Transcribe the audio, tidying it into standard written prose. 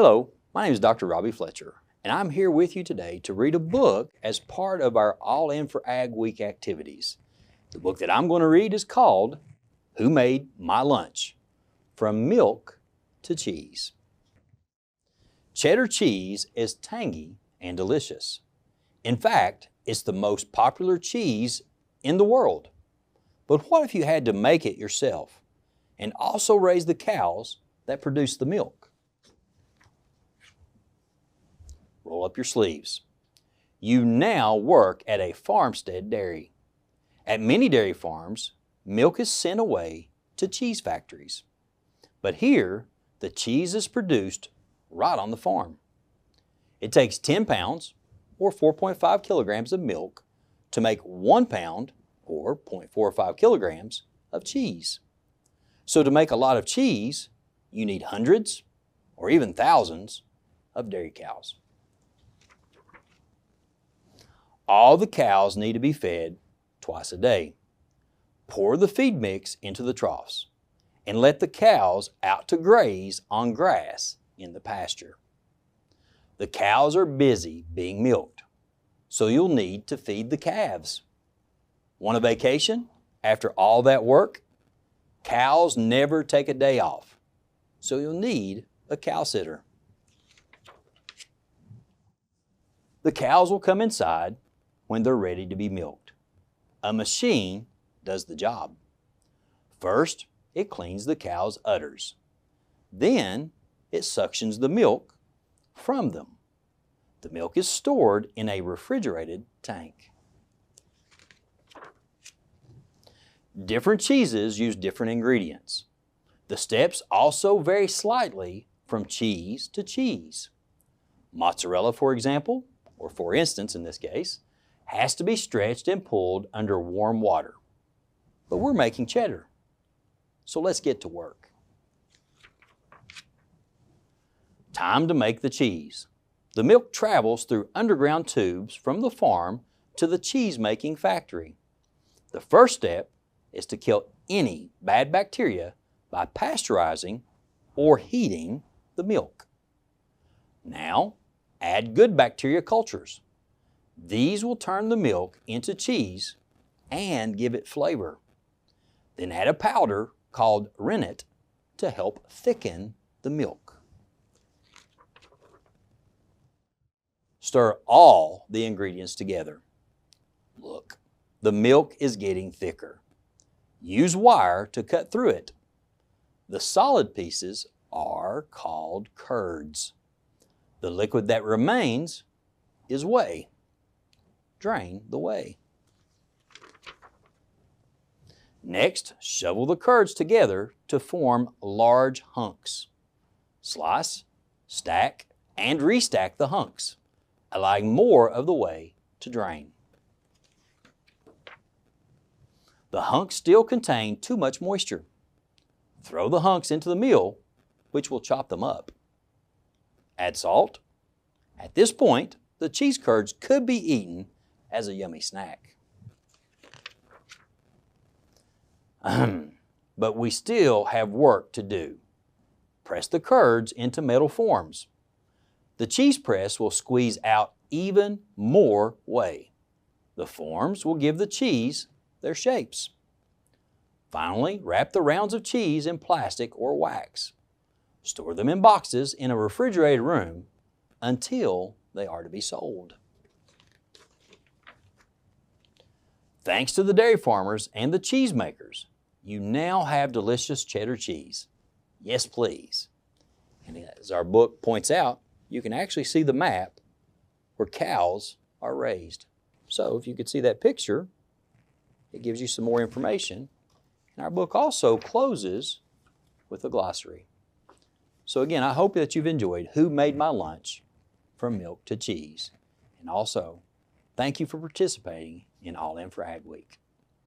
Hello, my name is Dr. Robbie Fletcher, and I'm here with you today to read a book as part of our All In for Ag Week activities. The book that I'm going to read is called Who Made My Lunch? From Milk to Cheese. Cheddar cheese is tangy and delicious. In fact, it's the most popular cheese in the world. But what if you had to make it yourself and also raise the cows that produce the milk? Roll up your sleeves. You now work at a farmstead dairy. At many dairy farms, milk is sent away to cheese factories. But here, the cheese is produced right on the farm. It takes 10 pounds, or 4.5 kilograms of milk, to make 1 pound, or 0.45 kilograms, of cheese. So to make a lot of cheese, you need hundreds, or even thousands, of dairy cows. All the cows need to be fed twice a day. Pour the feed mix into the troughs and let the cows out to graze on grass in the pasture. The cows are busy being milked, so you'll need to feed the calves. Want a vacation after all that work? Cows never take a day off, so you'll need a cow sitter. The cows will come inside when they're ready to be milked. A machine does the job. First, it cleans the cow's udders. Then, it suctions the milk from them. The milk is stored in a refrigerated tank. Different cheeses use different ingredients. The steps also vary slightly from cheese to cheese. Mozzarella, for example, or for instance in this case, has to be stretched and pulled under warm water. But we're making cheddar, so let's get to work. Time to make the cheese. The milk travels through underground tubes from the farm to the cheese-making factory. The first step is to kill any bad bacteria by pasteurizing or heating the milk. Now, add good bacteria cultures. These will turn the milk into cheese and give it flavor. Then add a powder called rennet to help thicken the milk. Stir all the ingredients together. Look, the milk is getting thicker. Use wire to cut through it. The solid pieces are called curds. The liquid that remains is whey. Drain the whey. Next, shovel the curds together to form large hunks. Slice, stack, and restack the hunks, allowing more of the whey to drain. The hunks still contain too much moisture. Throw the hunks into the mill, which will chop them up. Add salt. At this point, the cheese curds could be eaten as a yummy snack. But we still have work to do. Press the curds into metal forms. The cheese press will squeeze out even more whey. The forms will give the cheese their shapes. Finally, wrap the rounds of cheese in plastic or wax. Store them in boxes in a refrigerated room until they are to be sold. Thanks to the dairy farmers and the cheese makers, you now have delicious cheddar cheese. Yes, please. And as our book points out, you can actually see the map where cows are raised. So if you could see that picture, it gives you some more information. And our book also closes with a glossary. So again, I hope that you've enjoyed Who Made My Lunch? From Milk to Cheese. And also, thank you for participating in All In for Ag Week.